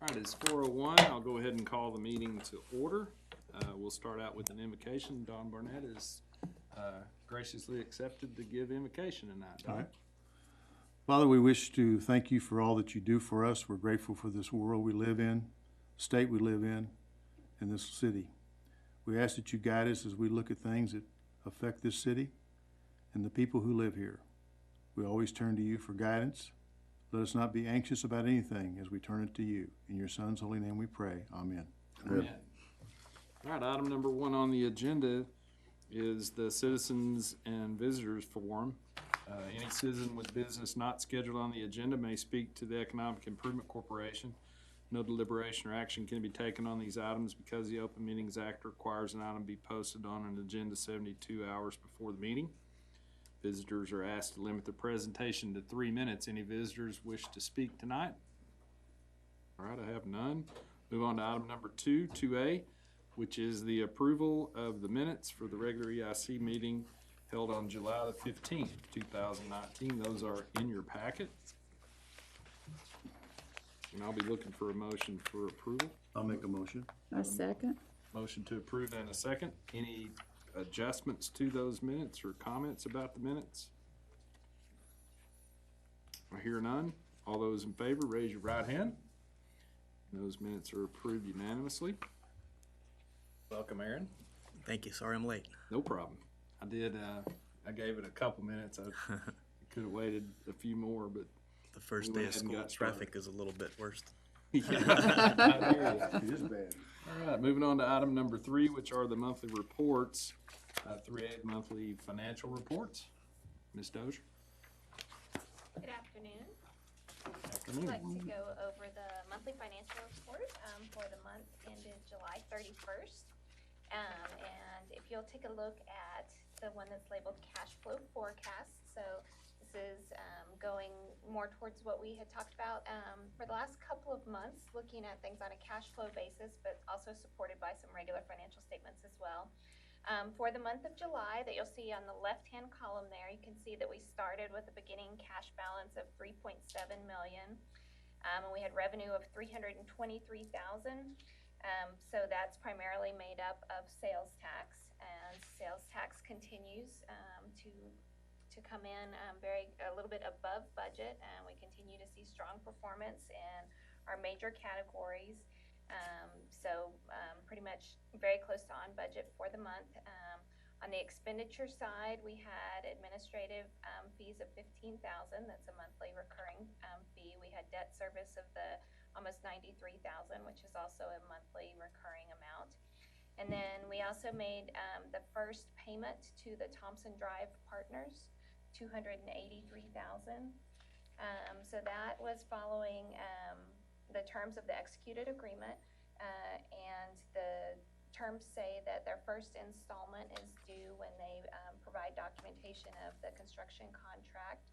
All right, it's 4:01. I'll go ahead and call the meeting to order. We'll start out with an invocation. Don Barnett is graciously accepted to give invocation tonight. Don. All right. Father, we wish to thank you for all that you do for us. We're grateful for this world we live in, state we live in this city. We ask that you guide us as we look at things that affect this city and the people who live here. We always turn to you for guidance. Let us not be anxious about anything as we turn it to you. In your Son's holy name we pray. Amen. Amen. All right, item number 1 on the agenda is the Citizens and Visitors Forum. Any citizen with business not scheduled on the agenda may speak to the Economic Improvement Corporation. No deliberation or action can be taken on these items because the Open Meetings Act requires an item be posted on an agenda 72 hours before the meeting. Visitors are asked to limit their presentation to 3 minutes. Any visitors wish to speak tonight? All right, I have none. Move on to item number 2A, which is the approval of the minutes for the regular EIC meeting held on July the 15th, 2019. Those are in your packet. And I'll be looking for a motion for approval. I'll make a motion. A second. Motion to approve and a second. Any adjustments to those minutes or comments about the minutes? I hear none. All those in favor, raise your right hand. Those minutes are approved unanimously. Welcome, Aaron. Thank you. Sorry I'm late. No problem. I gave it a couple minutes. I could have waited a few more, but The first We day went of ahead and school got traffic is a little bit worse. yeah, I hear ya. It is bad. All right, moving on to item number 3, which are the monthly reports. 3A monthly financial reports. Ms. Dozier. Good afternoon. Afternoon. I'd like to go over the monthly financial report for the month ended July 31st. And if you'll take a look at the one that's labeled cash flow forecast. So this is going more towards what we had talked about for the last couple of months, looking at things on a cash flow basis, but also supported by some regular financial statements as well. For the month of July, that you'll see on the left-hand column there, you can see that we started with a beginning cash balance of $3.7 million, and we had revenue of $323,000. So that's primarily made up of sales tax, and sales tax continues to come in a little bit above budget, and we continue to see strong performance in our major categories. So pretty much very close to on budget for the month. On the expenditure side, we had administrative fees of $15,000. That's a monthly recurring fee. We had debt service of the almost $93,000, which is also a monthly recurring amount. And then we also made the first payment to the Thompson Drive Partners, $283,000. So that was following the terms of the executed agreement, and the terms say that their first installment is due when they provide documentation of the construction contract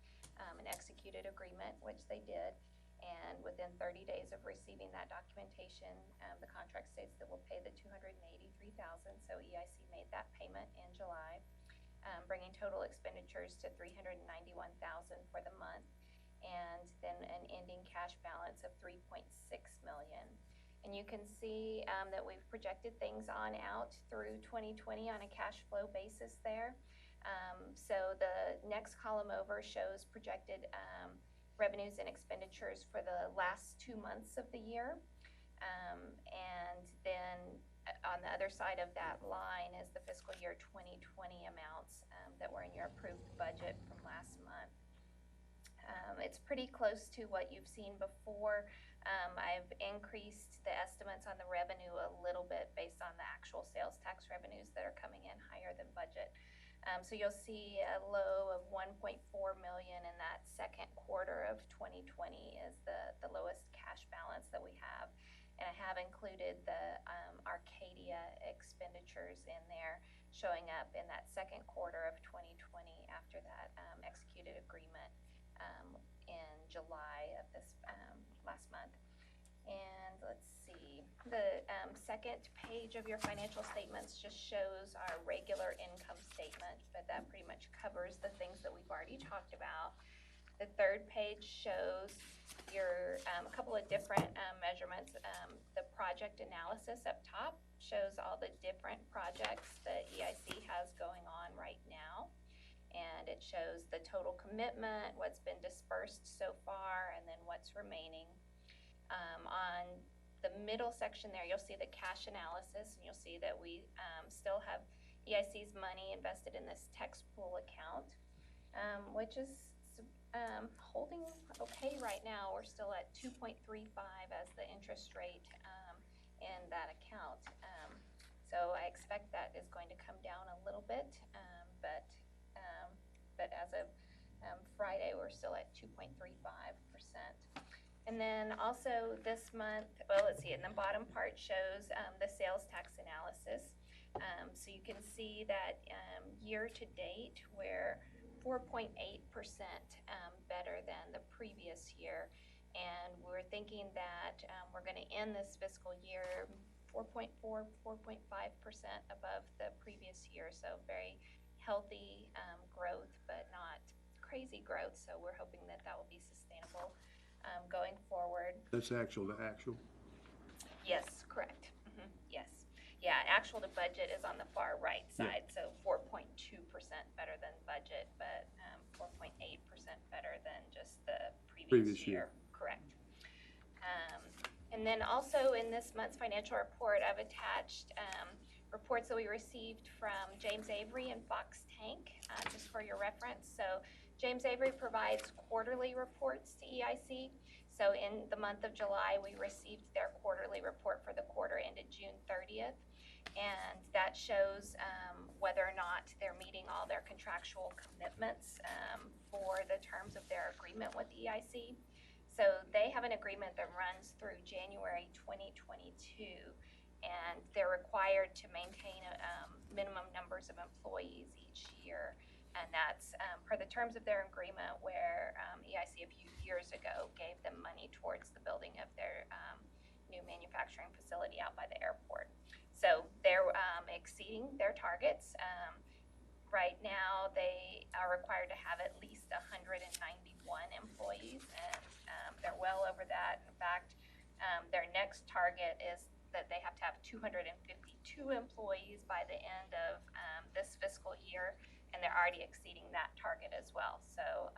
and executed agreement, which they did. And within 30 days of receiving that documentation, the contract states that we'll pay the $283,000. So EIC made that payment in July, bringing total expenditures to $391,000 for the month, and then an ending cash balance of $3.6 million. And you can see that we've projected things on out through 2020 on a cash flow basis there. So the next column over shows projected revenues and expenditures for the last 2 months of the year. And then on the other side of that line is the fiscal year 2020 amounts that were in your approved budget from last month. It's pretty close to what you've seen before. I've increased the estimates on the revenue a little bit based on the actual sales tax revenues that are coming in higher than budget. So you'll see a low of $1.4 million in that second quarter of 2020 is the lowest cash balance that we have. And I have included the Arcadia expenditures in there, showing up in that second quarter of 2020 after that executed agreement in July of this last month. And let's see, the second page of your financial statements just shows our regular income statement, but that pretty much covers the things that we've already talked about. The third page shows your, a couple of different measurements. The project analysis up top shows all the different projects that EIC has going on right now. And it shows the total commitment, what's been dispersed so far, and then what's remaining. On the middle section there, you'll see the cash analysis, and you'll see that we still have EIC's money invested in this text pool account, which is holding okay right now. We're still at 2.35 as the interest rate in that account. So I expect that is going to come down a little bit, but as of Friday, we're still at 2.35%. And then also this month, well, let's see, and the bottom part shows the sales tax analysis. So you can see that year to date, we're 4.8% better than the previous year. And we're thinking that we're going to end this fiscal year 4.5% above the previous year. So very healthy growth, but not crazy growth. So we're hoping that that will be sustainable going forward. That's actual to actual? Yes, correct. Yes. Yeah, actual to budget is on the far right side. So 4.2% better than budget, but 4.8% better than just the previous year. Correct. And then also in this month's financial report, I've attached reports that we received from James Avery and Fox Tank, just for your reference. So James Avery provides quarterly reports to EIC. So in the month of July, we received their quarterly report for the quarter ended June 30th. And that shows whether or not they're meeting all their contractual commitments for the terms of their agreement with EIC. So they have an agreement that runs through January 2022, and they're required to maintain minimum numbers of employees each year. And that's per the terms of their agreement, where EIC a few years ago gave them money towards the building of their new manufacturing facility out by the airport. So they're exceeding their targets. Right now, they are required to have at least 191 employees, and they're well over that. In fact, their next target is that they have to have 252 employees by the end of this fiscal year, and they're already exceeding that target as well. So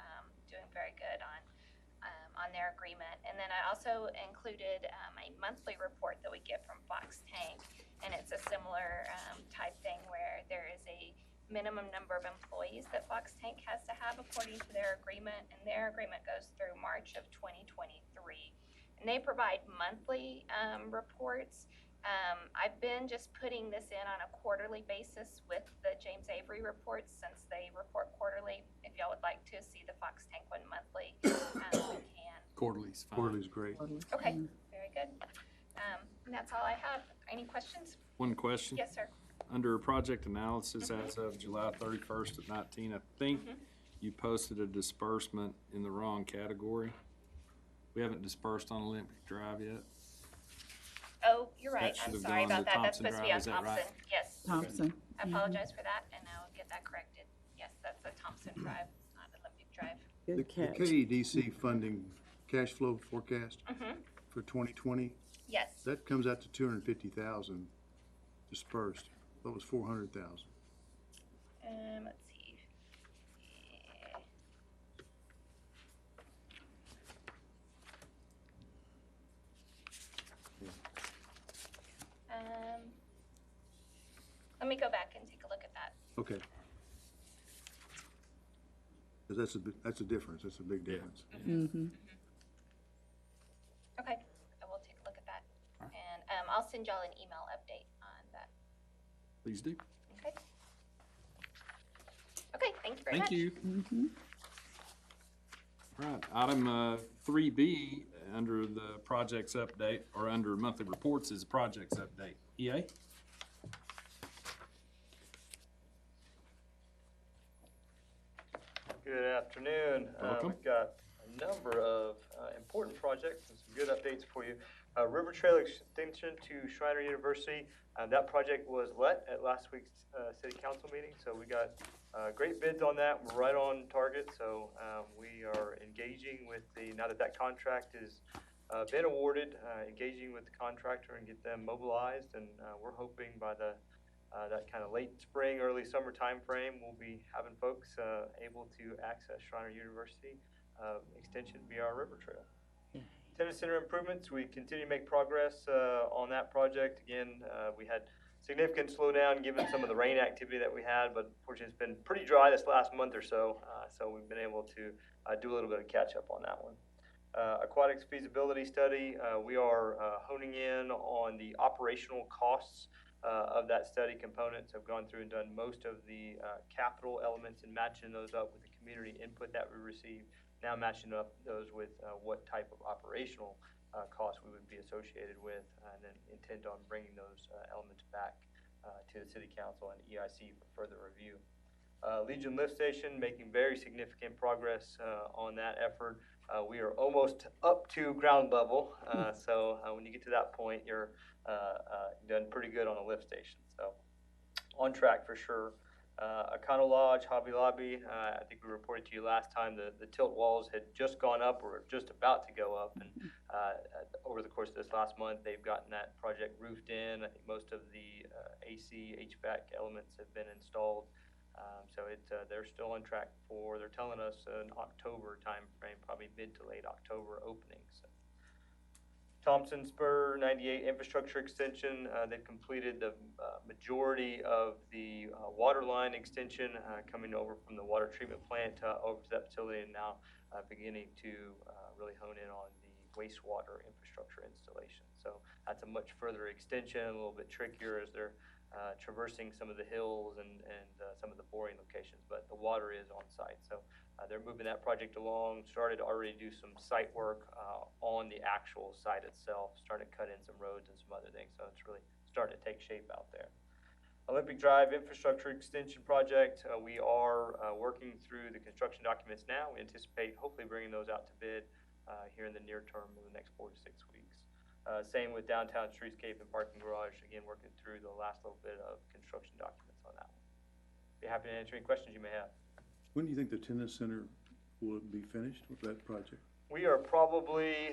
doing very good on their agreement. And then I also included a monthly report that we get from Fox Tank, and it's a similar type thing where there is a minimum number of employees that Fox Tank has to have according to their agreement, and their agreement goes through March of 2023. And they provide monthly reports. I've been just putting this in on a quarterly basis with the James Avery reports, since they report quarterly. If y'all would like to see the Fox Tank one monthly, we can. Quarterly's fine. Quarterly's great. Okay, very good. And that's all I have. Any questions? One question. Yes, sir. Under project analysis as of July 31st of 19, I think you posted a disbursement in the wrong category. We haven't dispersed on Olympic Drive yet. Oh, you're right. That should I'm have sorry gone about to that. That's Thompson supposed to be on Drive, is that Thompson. right? Yes. Thompson. I apologize for that, and I will get that corrected. Yes, that's the Thompson Drive, not Olympic Drive. The Good catch. KEDC funding cash flow forecast for 2020, Yes. that comes out to 250,000 dispersed. That was 400,000. Let's see. Let me go back and take a look at that. Okay. 'Cause that's a difference. That's a big difference. Okay, I will take a look at that. And I'll send y'all an email update on that. Please do. Okay. Okay, thank you very much. Thank you. All right, item 3B under the projects update, or under monthly reports, is projects update. EA? Good afternoon. Welcome. We've got a a number of important projects and some good updates for you. River Trail extension to Schreiner University. That project was let at last week's city council meeting, so we got great bids on that. We're right on target, so we are engaging with now that that contract is been awarded, engaging with the contractor and get them mobilized, and we're hoping by that kind of late spring, early summer time frame, we'll be having folks able to access Schreiner University extension via our river trail. Tennis center improvements, we continue to make progress on that project. Again, we had significant slowdown given some of the rain activity that we had, but unfortunately it's been pretty dry this last month or so, so we've been able to do a little bit of catch up on that one. Aquatics feasibility study, we are honing in on the operational costs of that study. Components have gone through and done most of the capital elements and matching those up with the community input that we received. Now matching up those with what type of operational costs we would be associated with, and then intend on bringing those elements back to the City Council and EIC for further review. Legion Lift Station, making very significant progress on that effort. We are almost up to ground level, so when you get to that point, you're done pretty good on the lift station. So on track for sure. Econo Lodge, Hobby Lobby, I think we reported to you last time the tilt walls had just gone up or just about to go up, and over the course of this last month they've gotten that project roofed in. I think most of the AC, HVAC elements have been installed, so they're still on track for, they're telling us an October time frame, probably mid to late October opening. So. Thompson Spur 98 infrastructure extension, they've completed the majority of the water line extension coming over from the water treatment plant over to that facility, and now beginning to really hone in on the wastewater infrastructure installation. So that's a much further extension, a little bit trickier as they're traversing some of the hills and some of the boring locations, but the water is on site. So they're moving that project along, started to already do some site work on the actual site itself, starting to cut in some roads and some other things, so it's really starting to take shape out there. Olympic Drive infrastructure extension project, we are working through the construction documents now. We anticipate hopefully bringing those out to bid here in the near term in the next 4 to 6 weeks. Same with downtown streetscape and parking garage, again working through the last little bit of construction documents on that one. Be happy to answer any questions you may have. When do you think the tennis center will be finished with that project? We are probably,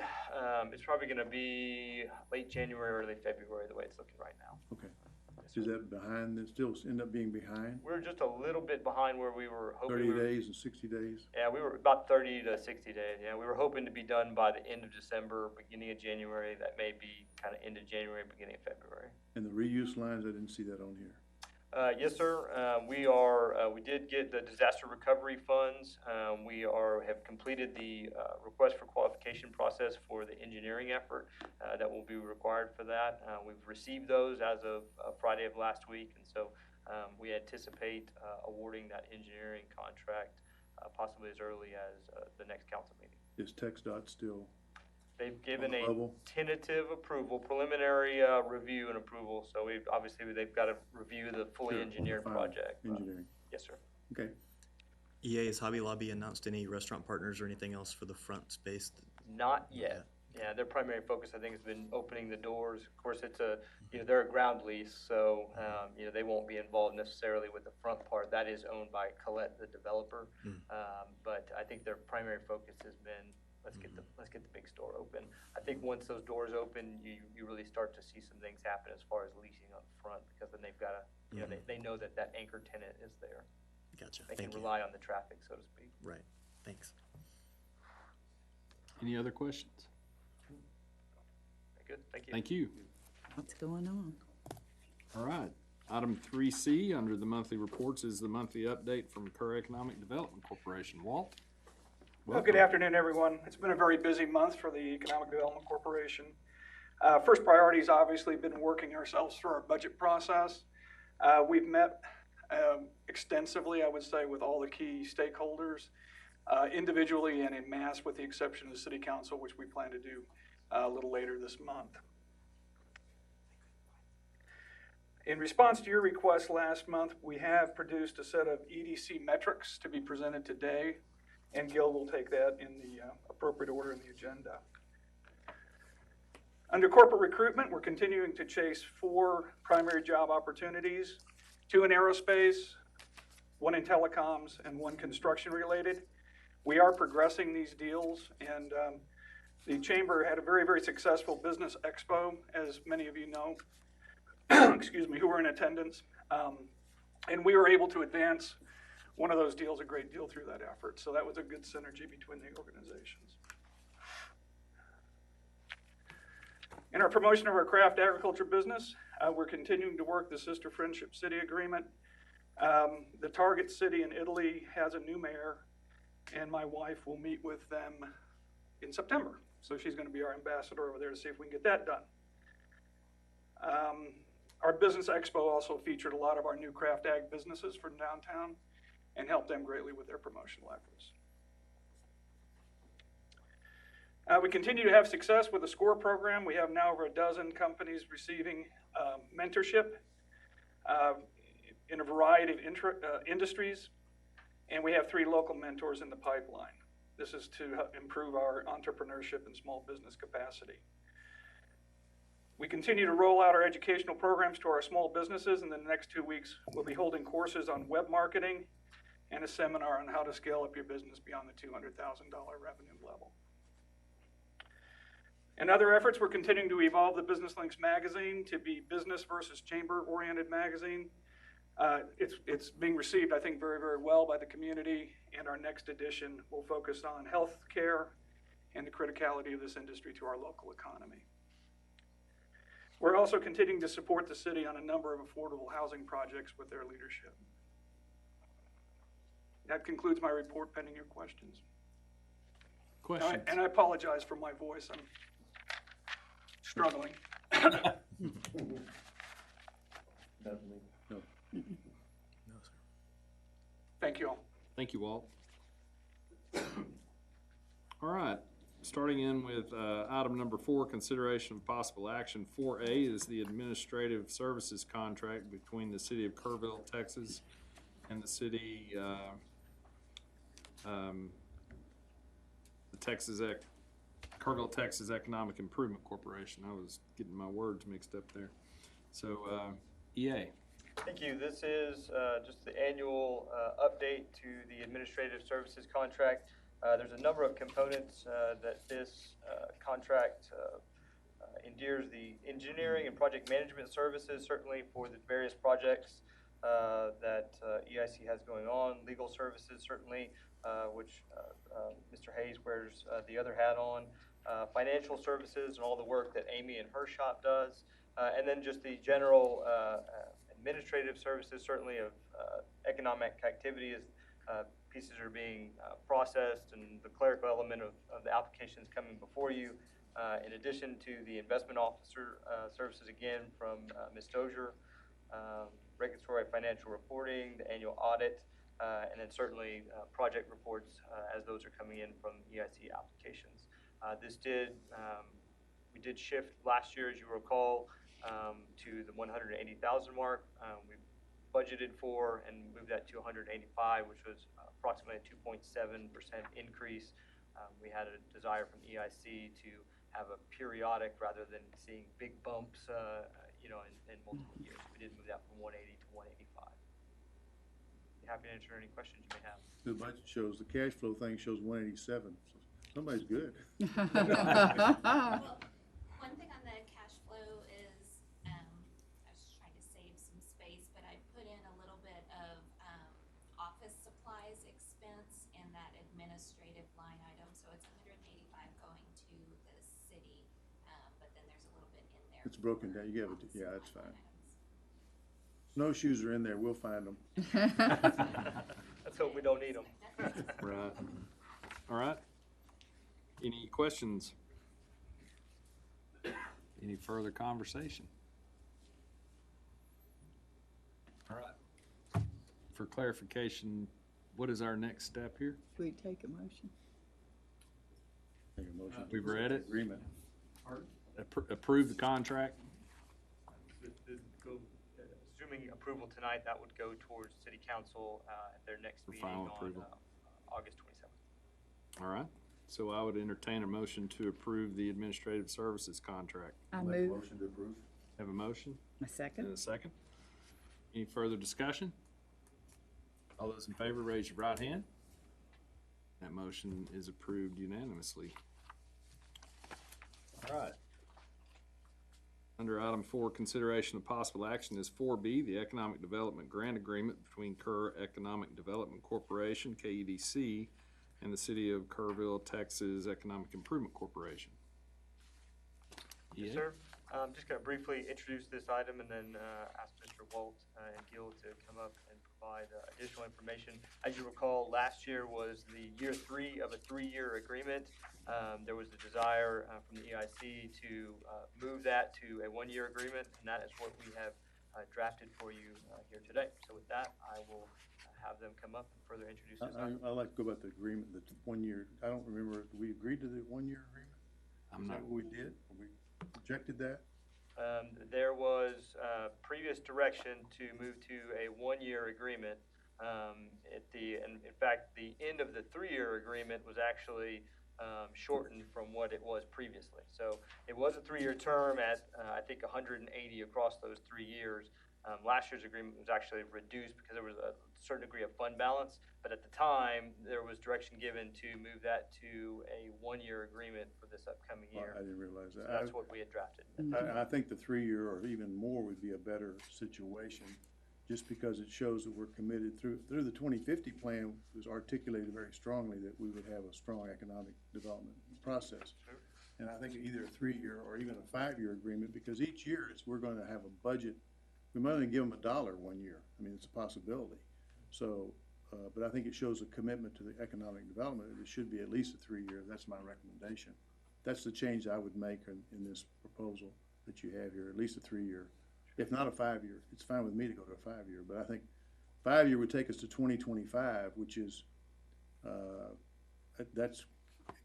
it's probably going to be late January, early February, the way it's looking right now. Okay. Is that behind, it still end up being behind? We're just a little bit behind where we were hoping. 30 days and 60 days? Yeah, we were about 30 to 60 days. Yeah, we were hoping to be done by the end of December, beginning of January. That may be kind of end of January, beginning of February. And the reuse lines, I didn't see that on here. Yes, sir. We did get the disaster recovery funds. We have completed the request for qualification process for the engineering effort that will be required for that. We've received those as of Friday of last week, and so we anticipate awarding that engineering contract possibly as early as the next council meeting. Is TxDOT still? They've given a tentative approval, preliminary review and approval. So they've got to review the fully engineered project. Engineering. Yes, sir. Okay. EA, has Hobby Lobby announced any restaurant partners or anything else for the front space? Not yet. Yeah, their primary focus, I think, has been opening the doors. Of course, it's they're a ground lease, so they won't be involved necessarily with the front part. That is owned by Colette, the developer. But I think their primary focus has been let's get the big store open. I think once those doors open, you really start to see some things happen as far as leasing up front, because then they've got to they know that anchor tenant is there. Gotcha. They can rely on the traffic, so to speak. Right. Thanks. Any other questions? Very good. Thank you. Thank you. What's going on? All right. Item 3C under the monthly reports is the monthly update from Kerr Economic Development Corporation. Walt? Well, good afternoon, everyone. It's been a very busy month for the Economic Development Corporation. First priority has obviously been working ourselves through our budget process. We've met extensively, I would say, with all the key stakeholders, individually and in mass, with the exception of the City Council, which we plan to do a little later this month. In response to your request last month, we have produced a set of EDC metrics to be presented today. and Gil will take that in the appropriate order in the agenda. Under corporate recruitment, we're continuing to chase 4 primary job opportunities, 2 in aerospace, 1 in telecoms, and 1 construction related. We are progressing these deals, and the Chamber had a very, very successful business expo, as many of you know, excuse me, who were in attendance. And we were able to advance one of those deals a great deal through that effort. So that was a good synergy between the organizations. In our promotion of our craft agriculture business, we're continuing to work the Sister Friendship City Agreement. The target city in Italy has a new mayor, and my wife will meet with them in September. So she's going to be our ambassador over there to see if we can get that done. Our business expo also featured a lot of our new craft ag businesses from downtown and helped them greatly with their promotional efforts. We continue to have success with the SCORE program. We have now over a dozen companies receiving mentorship in a variety of industries, and we have 3 local mentors in the pipeline. This is to improve our entrepreneurship and small business capacity. We continue to roll out our educational programs to our small businesses, and in the next 2 weeks, we'll be holding courses on web marketing and a seminar on how to scale up your business beyond the $200,000 revenue level. In other efforts, we're continuing to evolve the Business Links magazine to be business versus chamber-oriented magazine. It's being received, I think, very, very well by the community, and our next edition will focus on health care and the criticality of this industry to our local economy. We're also continuing to support the city on a number of affordable housing projects with their leadership. That concludes my report, pending your questions. Questions? And I apologize for my voice. I'm struggling. Thank you all. Thank you, Walt. All right, starting in with item number 4, consideration of possible action. 4A is the administrative services contract between the city of Kerrville, Texas, and the city, Kerrville, Texas Economic Improvement Corporation. I was getting my words mixed up there. So, EA. Thank you. This is just the annual update to the administrative services contract. There's a number of components that this contract endears the engineering and project management services, certainly for the various projects that EIC has going on, legal services certainly, which Mr. Hayes wears the other hat on, financial services and all the work that Amy and her shop does, and then just the general administrative services, certainly of economic activity as pieces are being processed and the clerical element of the applications coming before you. In addition to the investment officer services, again, from Ms. Dozier, regulatory financial reporting, the annual audit, and then certainly project reports as those are coming in from EIC applications. We did shift last year, as you recall, to the 180,000 mark. We budgeted for and moved that to 185, which was approximately a 2.7% increase. We had a desire from EIC to have a periodic rather than seeing big bumps, in multiple years. We did move that from 180 to 185. Happy to answer any questions you may have. The budget shows, the cash flow thing shows 187. So somebody's good. Well, one thing on the cash flow is, I was trying to save some space, but I put in a little bit of office supplies expense in that administrative line item. So it's 185 going to the city, but then there's a little bit in there. It's broken down. You have it. Yeah, that's fine. Items. Snowshoes are in there. We'll find them. Let's hope we don't need them. Right. All right. Any questions? Any further conversation? All right. For clarification, what is our next step here? We take a motion. Make a motion. We've read it. Agreement. Approve the contract? Assuming approval tonight, that would go towards City Council at their next For meeting final on approval. August 27th. All right, so I would entertain a motion to approve the administrative services contract. I Make a move. motion to approve. Have a motion A and second. a second. Any further discussion? All those in favor, raise your right hand. That motion is approved unanimously. All right. Under item 4, consideration of possible action is 4B, the Economic Development Grant Agreement between Kerr Economic Development Corporation, KEDC, and the City of Kerrville, Texas Economic Improvement Corporation. Yes, sir. I'm just going to briefly introduce this item and then ask Mr. Walt and Gil to come up and provide additional information. As you recall, last year was the year 3 of a 3-year agreement. There was a desire from the EIC to move that to a 1-year agreement, and that is what we have drafted for you here today. So with that, I will have them come up and further introduce this item. I'd like to go about the agreement, the 1 year. I don't remember, we agreed to the 1-year agreement? Is that what we did? We rejected that? There was previous direction to move to a 1-year agreement. In fact, the end of the 3-year agreement was actually shortened from what it was previously. So it was a 3-year term at, I think, 180 across those 3 years. Last year's agreement was actually reduced because there was a certain degree of fund balance, but at the time, there was direction given to move that to a 1-year agreement for this upcoming year. I didn't realize So that. that's what we had drafted. I think the 3-year or even more would be a better situation, just because it shows that we're committed through the 2050 plan was articulated very strongly that we would have a strong economic development process. Sure. And I think either a 3-year or even a 5-year agreement, because each year we're going to have a budget. We might even give them $1 1 year. I mean, it's a possibility. So, but I think it shows a commitment to the economic development. It should be at least a 3-year. That's my recommendation. That's the change I would make in this proposal that you have here, at least a 3-year. If not a 5-year, it's fine with me to go to a 5-year, but I think 5-year would take us to 2025, which is, that's,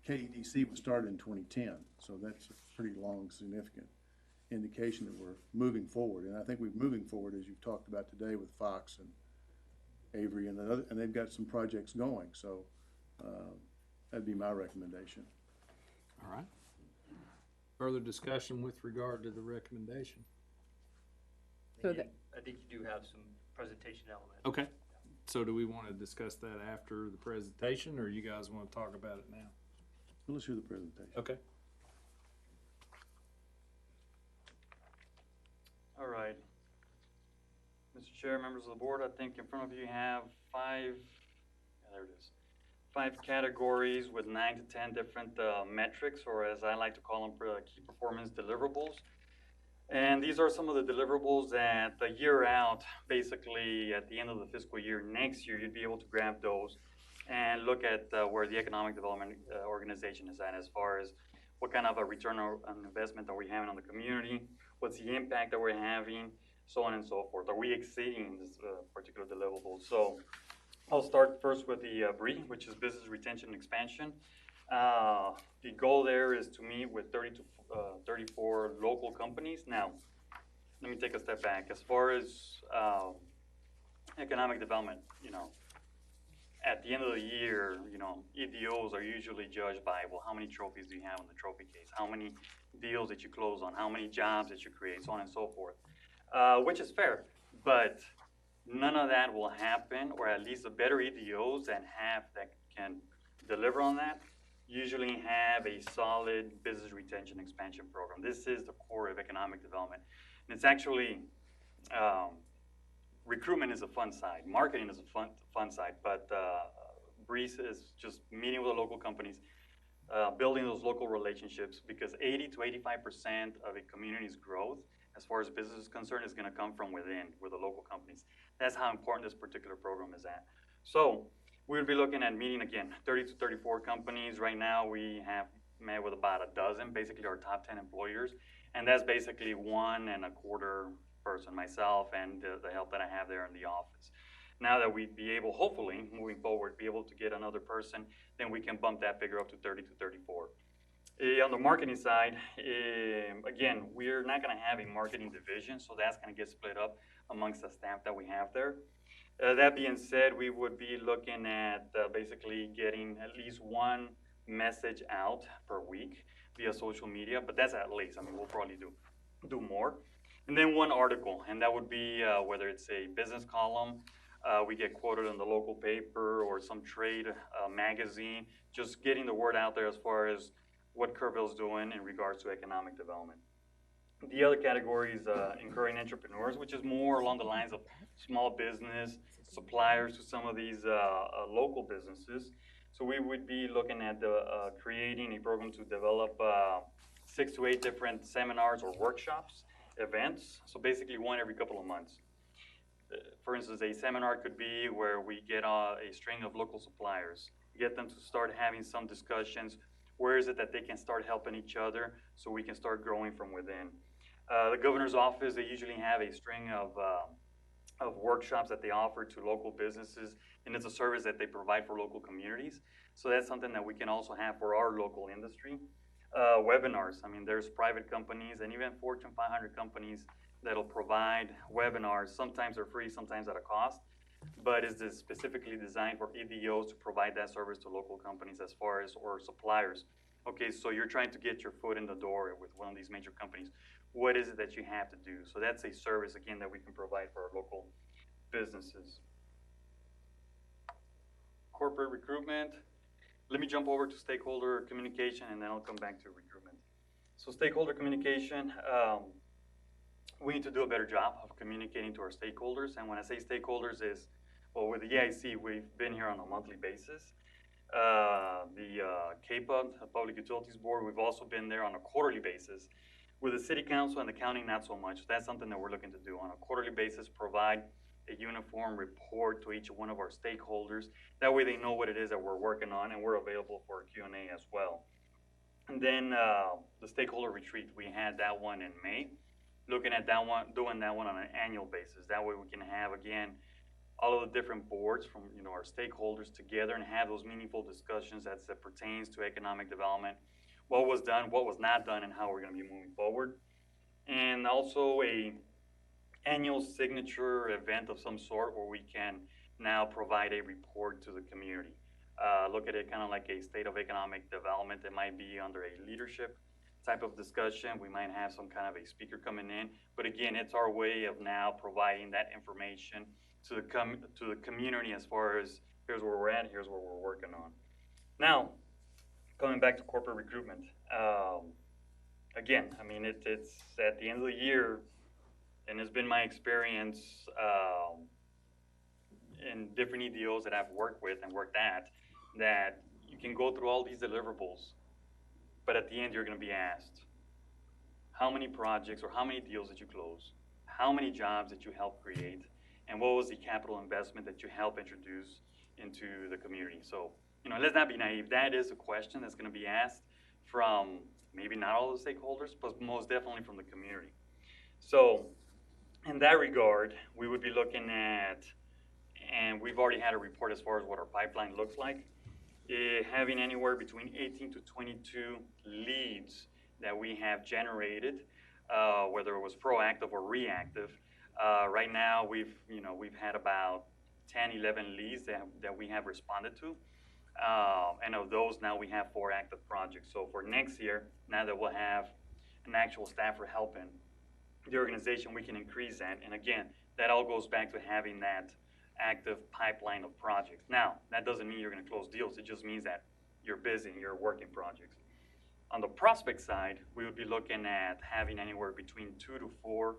KEDC was started in 2010, so that's a pretty long, significant indication that we're moving forward. And I think we're moving forward, as you've talked about today with Fox and Avery and they've got some projects going, so that'd be my recommendation. All right. Further discussion with regard to the recommendation? So I think you do have some presentation elements. Okay. So do we want to discuss that after the presentation, or you guys want to talk about it now? Well, let's hear the presentation. Okay. All right. Mr. Chair, members of the board, I think in front of you have 5 categories with 9 to 10 different metrics, or as I like to call them, key performance deliverables. And these are some of the deliverables that a year out, basically at the end of the fiscal year next year, you'd be able to grab those and look at where the economic development organization is at as far as what kind of a return on investment are we having on the community, what's the impact that we're having, so on and so forth. Are we exceeding this particular deliverable? So I'll start first with the BRE, which is business retention and expansion. The goal there is to meet with 30 to 34 local companies. Now, let me take a step back. As far as economic development, at the end of the year, EDOs are usually judged by, well, how many trophies do you have in the trophy case? How many deals that you close on? How many jobs that you create? So on and so forth, which is fair. But none of that will happen, or at least the better EDOs that can deliver on that usually have a solid business retention expansion program. This is the core of economic development. And it's actually, recruitment is a fun side, marketing is a fun side, but Breeze is just meeting with the local companies, building those local relationships, because 80 to 85% of a community's growth, as far as business is concerned, is gonna come from within, with the local companies. That's how important this particular program is at. So we'll be looking at meeting, again, 30 to 34 companies. Right now, we have met with about a dozen, basically our top 10 employers. And that's basically 1 1/4 person, myself, and the help that I have there in the office. Now that we'd be able, hopefully, moving forward, be able to get another person, then we can bump that figure up to 30 to 34. On the marketing side, again, we're not gonna have a marketing division, so that's gonna get split up amongst the staff that we have there. That being said, we would be looking at basically getting at least one message out per week via social media, but that's at least. I mean, we'll probably do more. And then one article, and that would be whether it's a business column, we get quoted in the local paper or some trade magazine, just getting the word out there as far as what Kerrville's doing in regards to economic development. The other category is encouraging entrepreneurs, which is more along the lines of small business, suppliers to some of these local businesses. So we would be looking at creating a program to develop 6 to 8 different seminars or workshops, events. So basically one every couple of months. For instance, a seminar could be where we get a string of local suppliers, get them to start having some discussions. Where is it that they can start helping each other so we can start growing from within? The governor's office, they usually have a string of workshops that they offer to local businesses, and it's a service that they provide for local communities. So that's something that we can also have for our local industry. Webinars, I mean, there's private companies and even Fortune 500 companies that'll provide webinars. Sometimes they're free, sometimes at a cost, but is this specifically designed for EDOs to provide that service to local companies as far as, or suppliers. Okay, so you're trying to get your foot in the door with one of these major companies. What is it that you have to do? So that's a service, again, that we can provide for our local businesses. Corporate recruitment. Let me jump over to stakeholder communication, and then I'll come back to recruitment. So stakeholder communication, we need to do a better job of communicating to our stakeholders. And when I say stakeholders is, well, with the EIC, we've been here on a monthly basis. The CAPA, the Public Utilities Board, we've also been there on a quarterly basis. With the City Council and the county, not so much. That's something that we're looking to do on a quarterly basis, provide a uniform report to each one of our stakeholders. That way they know what it is that we're working on, and we're available for Q&A as well. And then the stakeholder retreat, we had that one in May. Looking at that one, doing that one on an annual basis. That way we can have, again, all of the different boards from our stakeholders together and have those meaningful discussions that pertains to economic development, what was done, what was not done, and how we're going to be moving forward. And also a annual signature event of some sort where we can now provide a report to the community. Look at it kind of like a state of economic development. It might be under a leadership type of discussion. We might have some kind of a speaker coming in, but again, it's our way of now providing that information to the community as far as here's where we're at, here's what we're working on. Now, coming back to corporate recruitment, again, I mean, it's at the end of the year, and it's been my experience in different EDOs that I've worked with and worked at, that you can go through all these deliverables, but at the end, you're going to be asked, how many projects or how many deals did you close? How many jobs did you help create? And what was the capital investment that you helped introduce into the community? So, let's not be naive. That is a question that's going to be asked from maybe not all the stakeholders, but most definitely from the community. So, in that regard, we would be looking at, and we've already had a report as far as what our pipeline looks like, having anywhere between 18 to 22 leads that we have generated, whether it was proactive or reactive. Right now, we've had about 10, 11 leads that we have responded to. And of those, now we have 4 active projects. So for next year, now that we'll have an actual staffer helping the organization, we can increase that. And again, that all goes back to having that active pipeline of projects. Now, that doesn't mean you're going to close deals. It just means that you're busy and you're working projects. On the prospect side, we would be looking at having anywhere between 2 to 4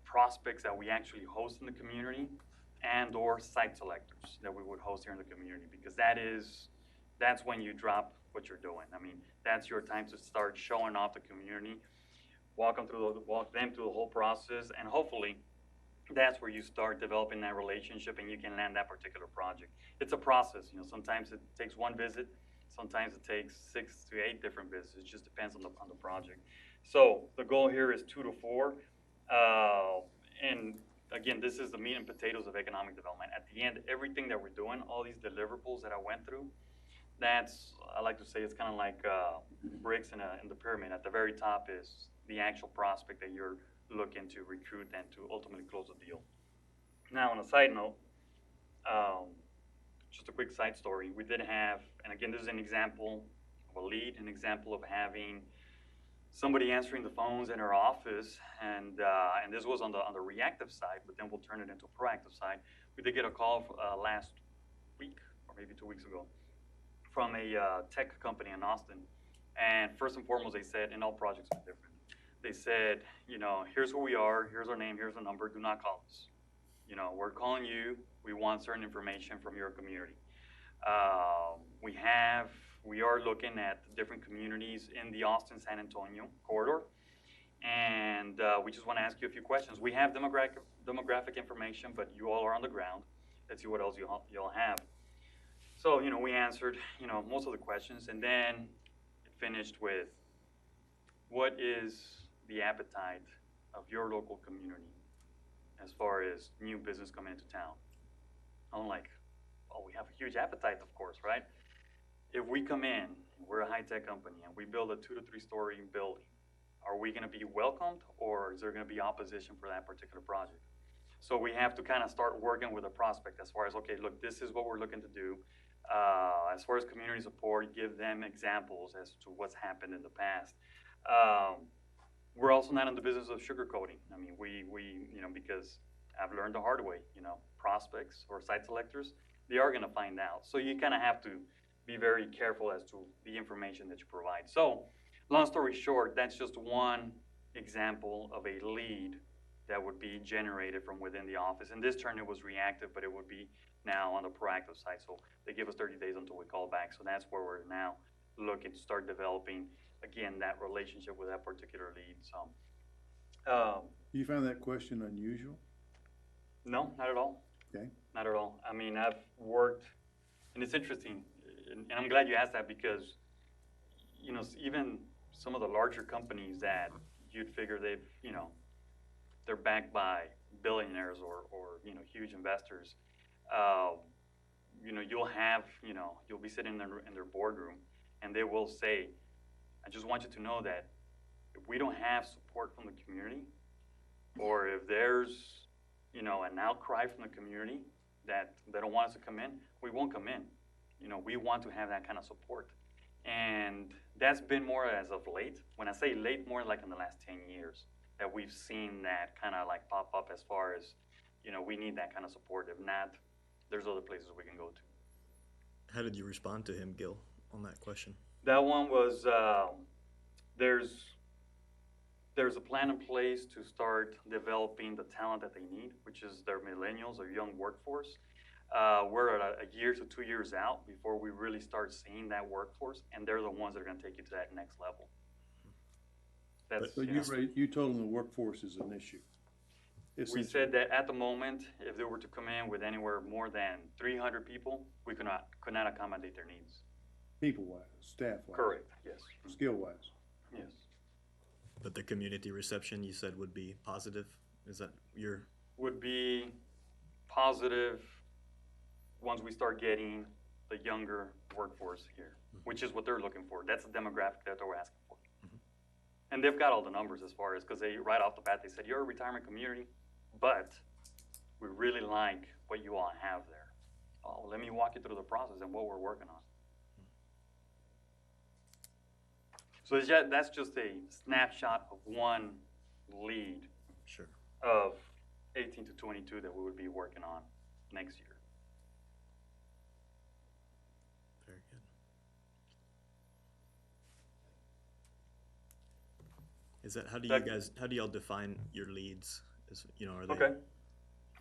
prospects that we actually host in the community, and or site selectors that we would host here in the community, because that's when you drop what you're doing. I mean, that's your time to start showing off the community, walk them through the whole process, and hopefully that's where you start developing that relationship and you can land that particular project. It's a process. Sometimes it takes 1 visit, sometimes it takes 6 to 8 different visits. It just depends on the project. So the goal here is 2 to 4, and again, this is the meat and potatoes of economic development. At the end, everything that we're doing, all these deliverables that I went through, I like to say, it's kind of like bricks in the pyramid. At the very top is the actual prospect that you're looking to recruit and to ultimately close a deal. Now, on a side note, Just a quick side story. We did have, and again, this is an example of a lead, an example of having somebody answering the phones in our office, and this was on the reactive side, but then we'll turn it into a proactive side. We did get a call last week, or maybe 2 weeks ago, from a tech company in Austin. And first and foremost, they said, and all projects are different, they said, you know, here's who we are, here's our name, here's the number, do not call us. You know, we're calling you, we want certain information from your community. We are looking at different communities in the Austin-San Antonio corridor, and we just want to ask you a few questions. We have demographic information, but you all are on the ground. Let's see what else you all have. So, you know, we answered, you know, most of the questions, and then it finished with, what is the appetite of your local community as far as new business coming into town? I'm like, oh, we have a huge appetite, of course, right? If we come in, we're a high-tech company, and we build a 2 to 3 story building, are we gonna be welcomed, or is there gonna be opposition for that particular project? So we have to kind of start working with a prospect as far as, okay, look, this is what we're looking to do. As far as community support, give them examples as to what's happened in the past. We're also not in the business of sugarcoating. I mean, we you know, because I've learned the hard way, you know, prospects or site selectors, they are gonna find out. So you kind of have to be very careful as to the information that you provide. So, long story short, that's just one example of a lead that would be generated from within the office. In this turn, it was reactive, but it would be now on the proactive side. So they give us 30 days until we call back. So that's where we're now looking to start developing, again, that relationship with that particular lead. So, You found that question unusual? no, not at all. Okay. Not at all. I mean, I've worked, and it's interesting, and I'm glad you asked that, because, you know, even some of the larger companies that you'd figure they've, you know, they're backed by billionaires or you know, huge investors. You know, you'll be sitting in their boardroom, and they will say, I just want you to know that if we don't have support from the community, or if there's, you know, an outcry from the community that they don't want us to come in, we won't come in. You know, we want to have that kind of support. And that's been more as of late. When I say late, more like in the last 10 years that we've seen that kind of like pop up as far as, you know, we need that kind of support. If not, there's other places we can go to. How did you respond to him, Gil, on that question? That one was, there's a plan in place to start developing the talent that they need, which is their millennials or young workforce. We're at a year to 2 years out before we really start seeing that workforce, and they're the ones that are going to take you to that next level. That's, But you told them the workforce is an issue. we said that at the moment, if they were to come in with anywhere more than 300 people, we could not accommodate their needs. People-wise, staff-wise. Correct, yes. Skill-wise. Yes. But the community reception, you said, would be positive? Is that your... Would be positive once we start getting the younger workforce here, which is what they're looking for. That's the demographic that they're asking for. And they've got all the numbers as far as, because they, right off the bat, they said, you're a retirement community, but we really like what you all have there. Oh, let me walk you through the process and what we're working on. So that's just a snapshot of one lead Sure. of 18 to 22 that we would be working on next year. Very good. Is that, how do y'all define your leads? Is, you know, are they? Okay.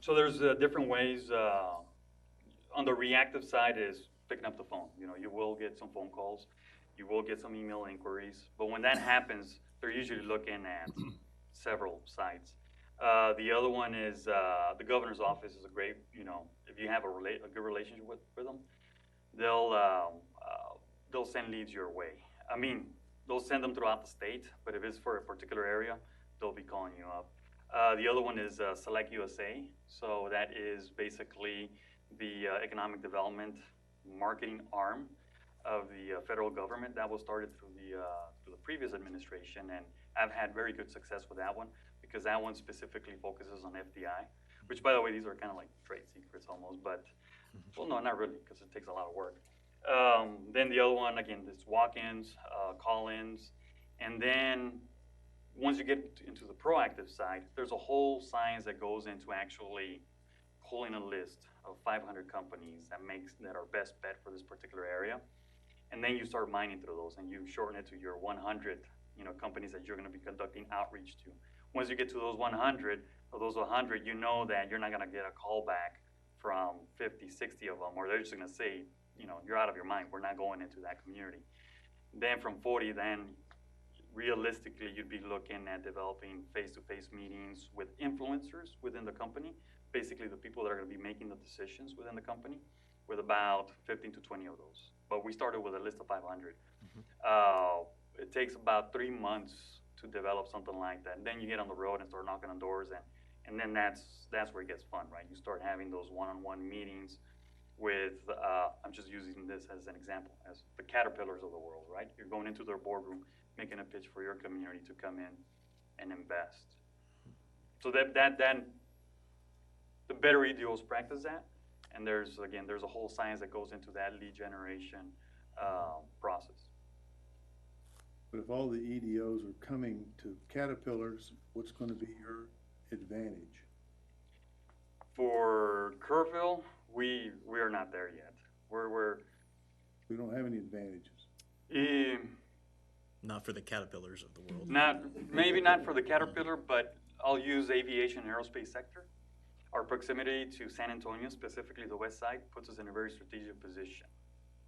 So there's different ways. On the reactive side is picking up the phone. You know, you will get some phone calls. You will get some email inquiries. But when that happens, they're usually looking at several sites. The other one is the governor's office is a great, you know, if you have a good relationship with them, they'll send leads your way. I mean, they'll send them throughout the state, but if it's for a particular area, they'll be calling you up. The other one is Select USA. So that is basically the economic development marketing arm of the federal government. That was started through the previous administration, and I've had very good success with that one because that one specifically focuses on FDI, which, by the way, these are kind of like trade secrets almost, but Well, no, not really, because it takes a lot of work. Then the other one, again, is walk-ins, call-ins, and then once you get into the proactive side, there's a whole science that goes into actually pulling a list of 500 companies that are best bet for this particular area. And then you start mining through those and you shorten it to your 100, companies that you're gonna be conducting outreach to. Once you get to those 100, of those 100, you know that you're not gonna get a call back from 50, 60 of them, or they're just gonna say, you're out of your mind, we're not going into that community. Then from 40, then realistically, you'd be looking at developing face-to-face meetings with influencers within the company, basically the people that are gonna be making the decisions within the company, with about 15 to 20 of those. But we started with a list of 500. It takes about 3 months to develop something like that. And then you get on the road and start knocking on doors, and then that's where it gets fun, right? You start having those one-on-one meetings with, I'm just using this as an example, as the Caterpillars of the world, right? You're going into their boardroom, making a pitch for your community to come in and invest. So that the better EDOs practice that, and there's a whole science that goes into that lead generation process. But if all the EDOs are coming to Caterpillars, what's gonna be your advantage? For Kerrville, we are not there yet. We don't have any advantages. Not for the Caterpillars of the world. Maybe not for the Caterpillar, but I'll use aviation and aerospace sector. Our proximity to San Antonio, specifically the west side, puts us in a very strategic position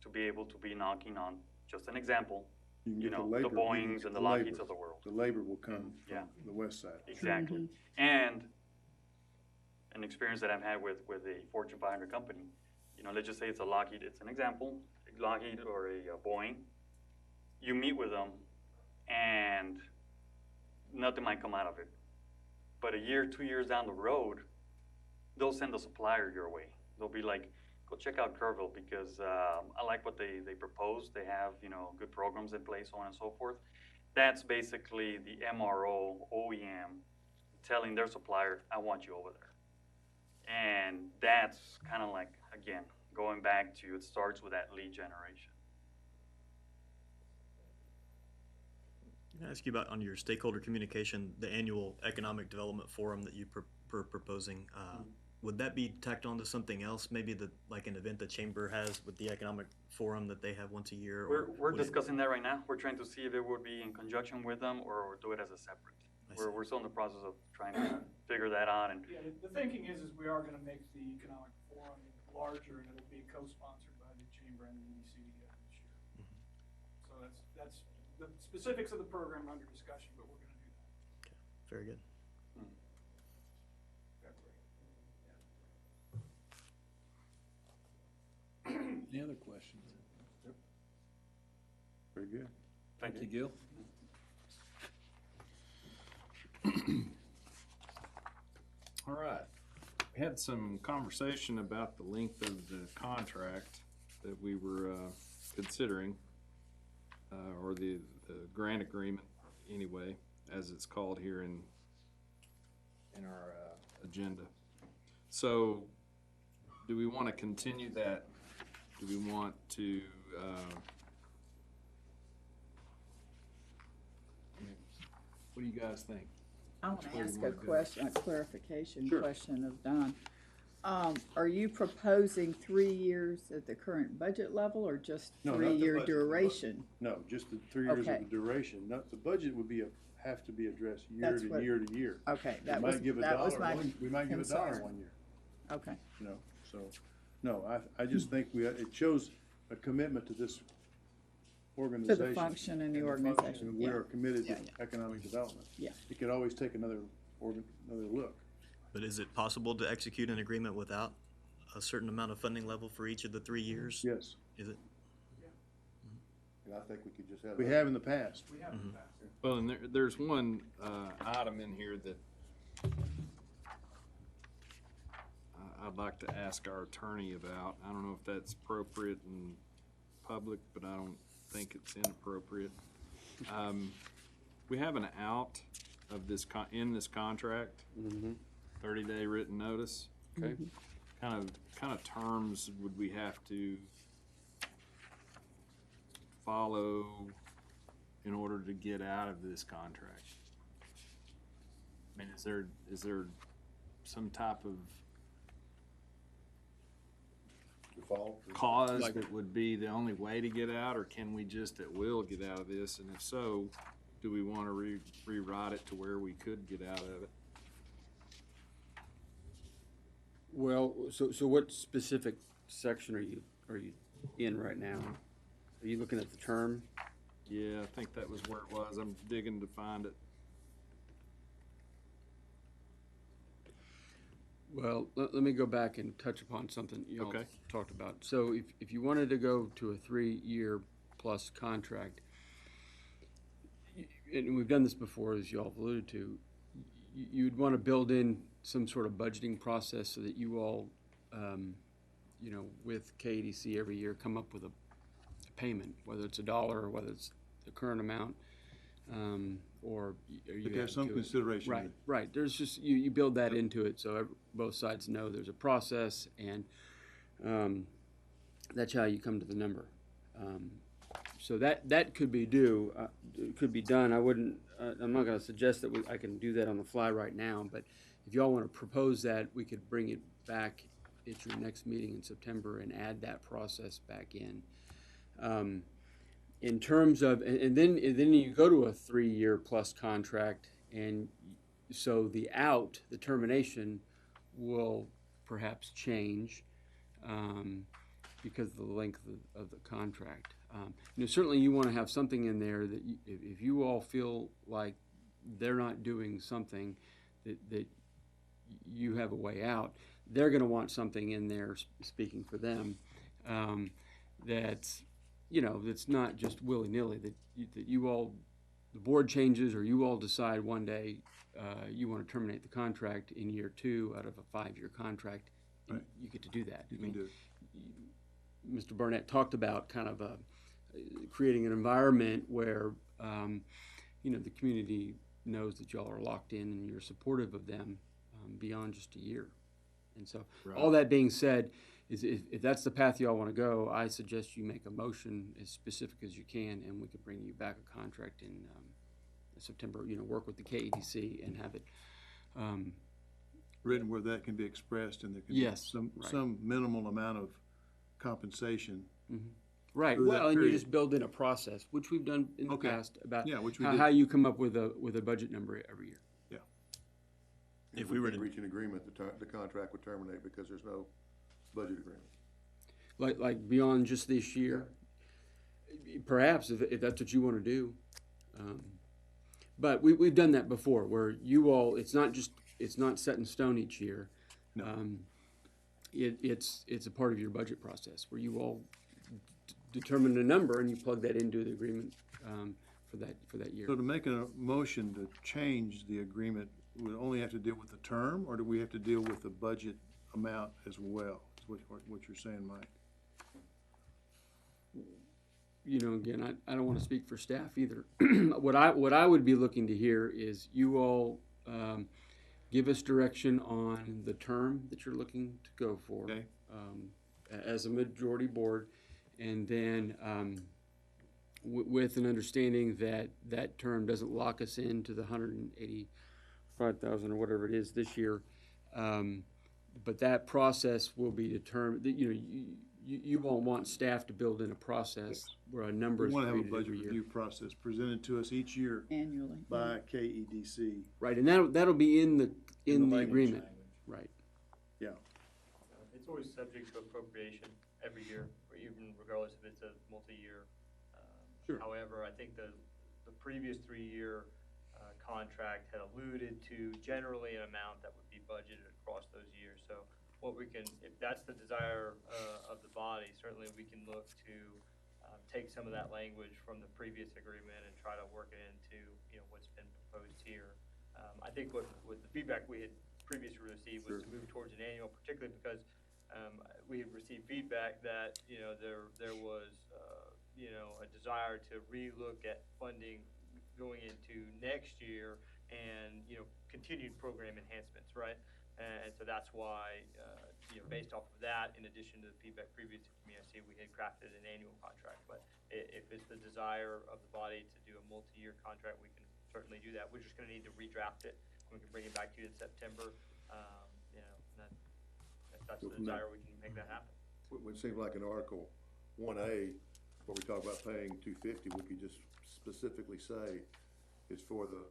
to be able to be knocking on, just an example, You can get the Boeings and the Lockheeds of the world. The labor will come Yeah. from the west side. Exactly. And an experience that I've had with a Fortune 500 company, let's just say it's a Lockheed, it's an example, a Lockheed or a Boeing. You meet with them and nothing might come out of it. But a year, 2 years down the road, they'll send a supplier your way. They'll be like, go check out Kerrville because I like what they propose. They have, good programs in place, so on and so forth. That's basically the MRO, OEM, telling their supplier, I want you over there. And that's kind of like, again, going back to, it starts with that lead generation. Can I ask you about, on your stakeholder communication, the annual economic development forum that you were proposing? Would that be tacked on to something else? Maybe like an event the chamber has with the economic forum that they have once a year? We're discussing that right now. We're trying to see if it would be in conjunction with them or do it as a separate. We're still in the process of trying to figure that out. And yeah, the thinking is we are going to make the economic forum larger, and it'll be co-sponsored by the chamber and the EDC together this year. So that's the specifics of the program under discussion, but we're going to do that. Okay, very good. Any other questions? Very good. thank you. Gil? All right. We had some conversation about the length of the contract that we were considering, or the grant agreement anyway, as it's called here in our agenda. So do we want to continue that? Do we want to, what do you guys think? I want to Where do you ask a wanna go? question, a clarification Sure. question of Don. Are you proposing 3 years at the current budget level or just No, not the 3-year budget, the duration? No, just the 3 years of Okay. the duration. Not, the budget would have to be addressed year That's to what- year to year. Okay, We that might was, give a that was dollar my we might give a dollar concern. 1 year, Okay, so, no, I just think it shows a commitment to this organization. function and the function, organization, and we yeah. are committed Yeah, to yeah. economic development. Yeah. It could always take another look. But is it possible to execute an agreement without a certain amount of funding level for each of the 3 years? Yes, Is it? And I think we could just have. we have in the past. We have in the past. Well, and there's one item in here that I'd like to ask our attorney about. I don't know if that's appropriate in public, but I don't think it's inappropriate. We have an out of this in this contract, 30-day written notice. Okay. kind of terms would we have to follow in order to get out of this contract? I mean, is there some type of Default? cause Like- that would be the only way to get out, or can we just at will get out of this? And if so, do we want to rewrite it to where we could get out of it? Well, so what specific section are you in right now? Are you looking at the term? Yeah, I think that was where it was. I'm digging to find it. Well, let me go back and touch upon something you all Okay. talked about. So if you wanted to go to a 3-year plus contract, and we've done this before, as you all have alluded to, you'd want to build in some sort of budgeting process so that you all, with KEDC every year, come up with a payment, whether it's $1 or whether it's the current amount, or you But there's add some to it. consideration. Right, right. There's just, you build that into it so both sides know there's a process, and that's how you come to the number. So that could be could be done. I wouldn't, I'm not gonna suggest that I can do that on the fly right now, but if y'all wanna propose that, we could bring it back at your next meeting in September and add that process back in. In terms of, and then you go to a 3-year plus contract, and so the termination will perhaps change because of the length of the contract. Certainly you want to have something in there that if you all feel like they're not doing something that you have a way out, they're going to want something in there, speaking for them, that's not just willy-nilly, that you all, the board changes, or you all decide one day you want to terminate the contract in year 2 out of a 5-year contract. Right. You get to do that. You can do it. Mr. Barnett talked about kind of creating an environment where the community knows that y'all are locked in and you're supportive of them beyond just a year. And so, Right. all that being said, is if that's the path y'all want to go, I suggest you make a motion as specific as you can, and we could bring you back a contract in September. Work with the KEDC and have it. Written where that can be expressed, and there can Yes, be right. some minimal amount of compensation. Right. through that Well, and you period. just build in a process, which we've done in the Okay. past about Yeah, which we how, did. how you come up with a budget number every year. If we were to- reach an agreement, the contract would terminate because there's no budget agreement. Like beyond just this year, perhaps if that's what you want to do. But we've done that before, where you all, it's not set in stone each year. No. It's a part of your budget process where you all determine a number and you plug that into the agreement for that year. So to make a motion to change the agreement, we only have to deal with the term, or do we have to deal with the budget amount as well? Is what you're saying, Mike? Again, I don't want to speak for staff either. What I would be looking to hear is you all give us direction on the term that you're looking to go for, Okay. as a majority board, and then with an understanding that term doesn't lock us into the 185,000 or whatever it is this year. But that process will be determined. You won't want staff to build in a process where a number We is want to have a created budget every year. review process presented to us each year Annually. by KEDC. Right, and that'll be in the language. agreement, right? Yeah. It's always subject to appropriation every year, or even regardless if it's a multi-year. Sure. However, I think the previous 3-year contract had alluded to generally an amount that would be budgeted across those years. So what we can, if that's the desire of the body, certainly we can look to take some of that language from the previous agreement and try to work it into what's been proposed here. I think what the feedback we had previously received was to move towards an annual, particularly because we had received feedback that there was a desire to relook at funding going into next year and continued program enhancements, right? And so that's why, based off of that, in addition to the feedback previous to community, we had crafted an annual contract. But if it's the desire of the body to do a multi-year contract, we can certainly do that. We're just gonna need to redraft it. We can bring it back to you in September. And then if that's the desire, we can make that happen. It seems like in Article 1A, where we talk about paying $250, we could just specifically say it's for the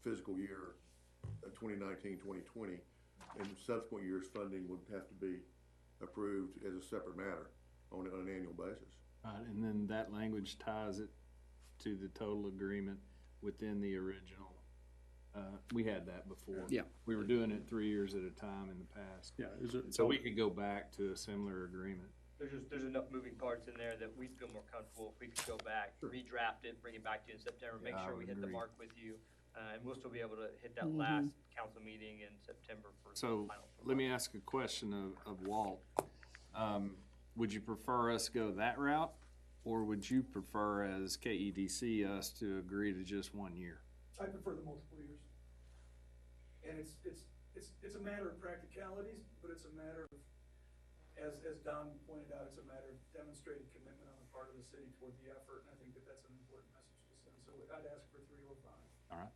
fiscal year 2019, 2020, and subsequent years' funding would have to be approved as a separate matter on an annual basis. And then that language ties it to the total agreement within the original. We had that before. Yeah. We were doing it 3 years at a time in the past. Yeah, So we could go back to a similar agreement. There's enough moving parts in there that we'd feel more comfortable if we could go back, redraft it, bring it back to you in September, make Yeah, I sure we would hit the agree. mark with you. And we'll still be able to hit that last council meeting in September for the So final. let me ask a question of Walt. Would you prefer us go that route, or would you prefer as KEDC us to agree to just 1 year? I prefer the multiple years. And it's a matter of practicalities, but it's a matter of, as Don pointed out, it's a matter of demonstrated commitment on the part of the city toward the effort, and I think that that's an important message to send. So I'd ask for 3 or 5. All right.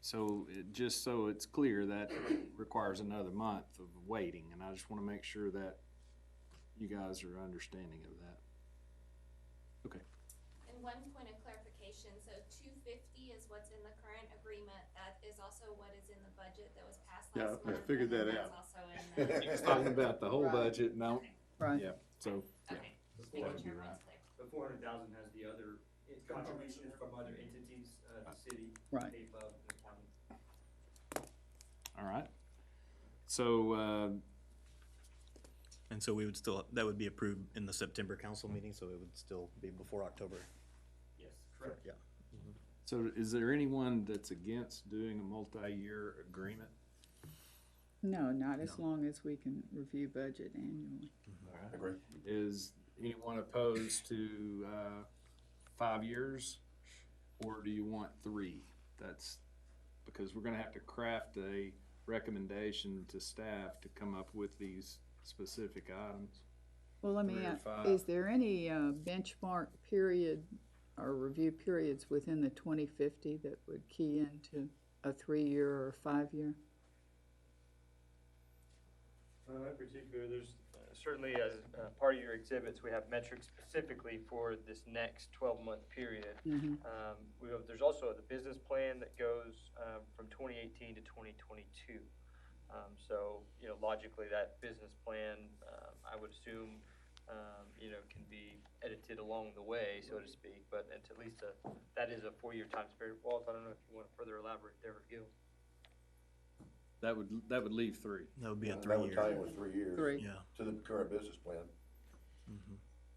So just so it's clear, that requires another month of waiting, and I just want to make sure that you guys are understanding of that. Okay. And one point of clarification, so 250 is what's in the current agreement. That is also what is in the budget that was passed Yeah, last I month. figured and then that that's out. also in the. He was talking about the whole Right. budget, no? Right. Yeah, so, yeah. Okay, just That would making be sure right. that's clear. The 400,000 has the other contributions from other entities, the city, Right. KPUB, and the county. All right. So, And so we would still, that would be approved in the September council meeting, so it would still be before October. Yes, correct. Yeah. so is there anyone that's against doing a multi-year agreement? No, not as long as we can review budget annually. Agree. Is anyone opposed to 5 years, or do you want 3? That's because we're gonna have to craft a recommendation to staff to come up with these specific items. Well, let me 3 or ask, 5. is there any benchmark period or review periods within the 2050 that would key into a 3-year or a 5-year? In particular, there's certainly as part of your exhibits, we have metrics specifically for this next 12-month period. There's also the business plan that goes from 2018 to 2022. So, logically, that business plan, I would assume, can be edited along the way, so to speak. But it's at least that is a 4-year time period. Walt, I don't know if you want to further elaborate there, or Gil. That would leave 3. That would be a That would 3-year. tie in with 3 years. 3. Yeah. To the current business plan.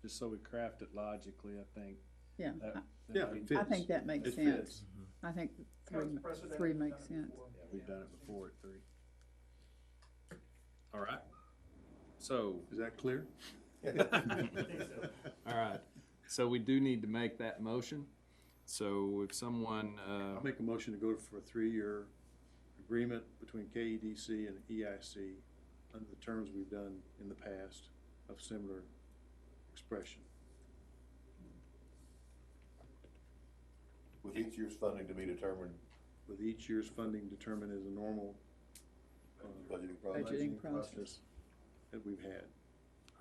Just so we craft it logically, I think. Yeah, Yeah, it fits. I think that makes It sense. fits. I think That's 3 precedent. 3 We've makes done it sense. before. Yeah, we've done it before at 3. All right. So, Is that clear? all right. So we do need to make that motion. So if someone, I'll make a motion to go for a 3-year agreement between KEDC and EIC under the terms we've done in the past of similar expression. With each year's funding to be determined, With each year's funding determined as a normal budgeting process. Budgeting process. that we've had.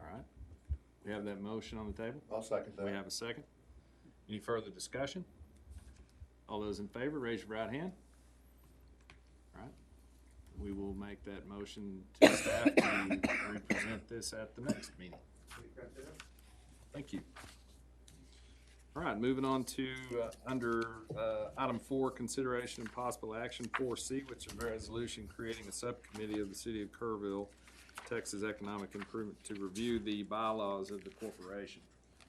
all right. We have that motion on the table. I'll second that. We have a second. Any further discussion? All those in favor, raise your right hand. All right. We will make that motion to staff to represent this at the next meeting. Thank you. All right, moving on to under item 4, consideration and possible action 4C, which is a resolution creating a subcommittee of the city of Kerrville, Texas Economic Improvement to review the bylaws of the corporation.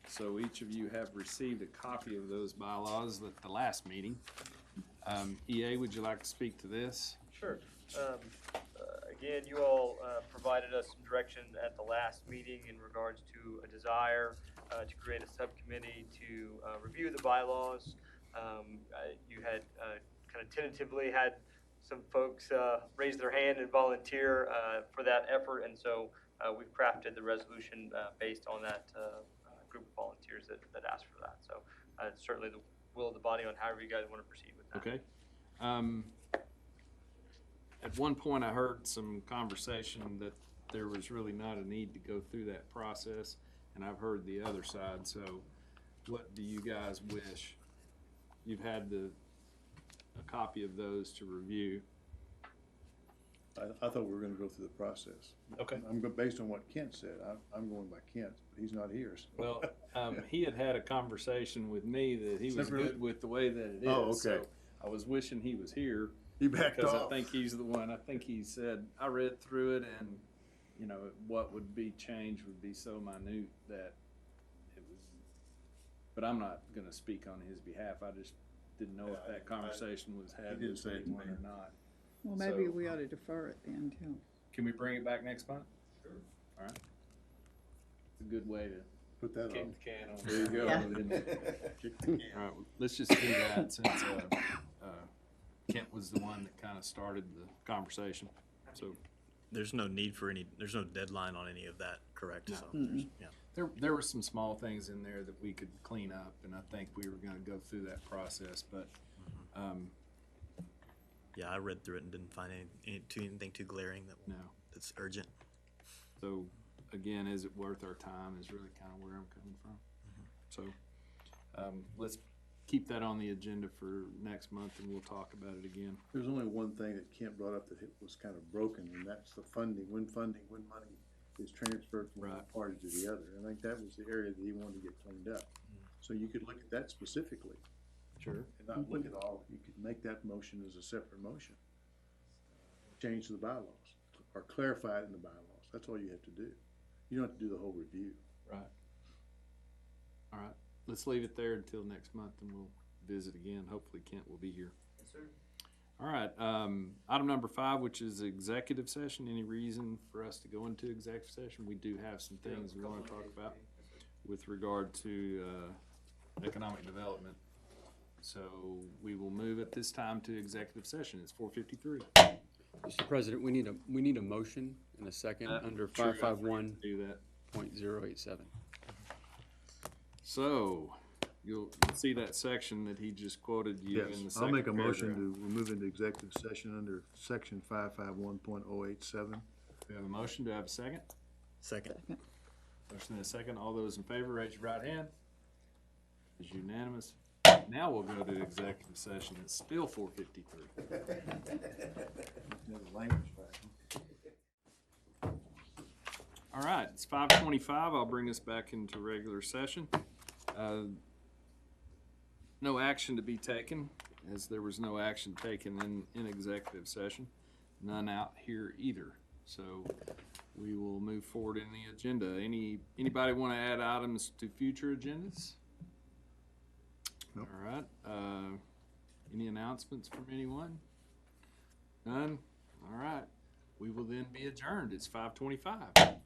So each of you have received a copy of those bylaws at the last meeting. EA, would you like to speak to this? Sure. Again, you all provided us some direction at the last meeting in regards to a desire to create a subcommittee to review the bylaws. You had kind of tentatively had some folks raise their hand and volunteer for that effort, and so we've crafted the resolution based on that group of volunteers that asked for that. So it's certainly the will of the body on however you guys want to proceed with that. Okay. At one point, I heard some conversation that there was really not a need to go through that process, and I've heard the other side. So what do you guys wish? You've had a copy of those to review. I thought we were gonna go through the process. Okay. Based on what Kent said, I'm going by Kent, but he's not here, so. Well, he had a conversation with me that he was Separate. good with the way that it is. Oh, okay. So I was wishing he was here. He backed Because off. I think he's the one, I think he said, I read through it and, you know, what would be changed would be so minute that it was, but I'm not gonna speak on his behalf. I just didn't know if that conversation was had didn't with say it to anyone me. or not. Well, maybe So- we ought to defer it then till. Can we bring it back next month? Sure. All right. It's a good way to Put that kick on. the can on. There you go. Yeah. All right, let's just do that since, Kent was the one that kind of started the conversation, so. There's no need for there's no deadline on any of that, correct? No. So, yeah. There were some small things in there that we could clean up, and I think we were gonna go through that process, but, Yeah, I read through it and didn't find anything too glaring that's urgent. so, again, is it worth our time is really kind of where I'm coming from. So, let's keep that on the agenda for next month, and we'll talk about it again. There's only one thing that Kent brought up that was kind of broken, and that's the funding, when money is transferred from one Right. party to the other. I think that was the area that he wanted to get cleaned up. So you could look at that specifically Sure. and not look at all, you could make that motion as a separate motion. Change the bylaws, or clarify it in the bylaws. That's all you have to do. You don't have to do the whole review. Right. All right, let's leave it there until next month, and we'll visit again. Hopefully Kent will be here. Yes, sir. All right, item number 5, which is executive session. Any reason for us to go into executive session? We do have some things we want to talk about with regard to economic development. So we will move at this time to executive session. It's 4:53. Mr. President, we need a motion and a second under True, I forgot 551.087. to do that. So you'll see that section that he just quoted you in the Yes, second I'll make a motion paragraph. to move into executive session under section 551.087. We have a motion. Do I have a second? Second. Motion and a second. All those in favor, raise your right hand. It's unanimous. Now we'll go to executive session. It's still 4:53. All right, it's 5:25. I'll bring us back into regular session. No action to be taken, as there was no action taken in executive session. None out here either. So we will move forward in the agenda. Anybody want to add items to future agendas? Nope. All right. Any announcements from anyone? None? All right. We will then be adjourned. It's 5:25.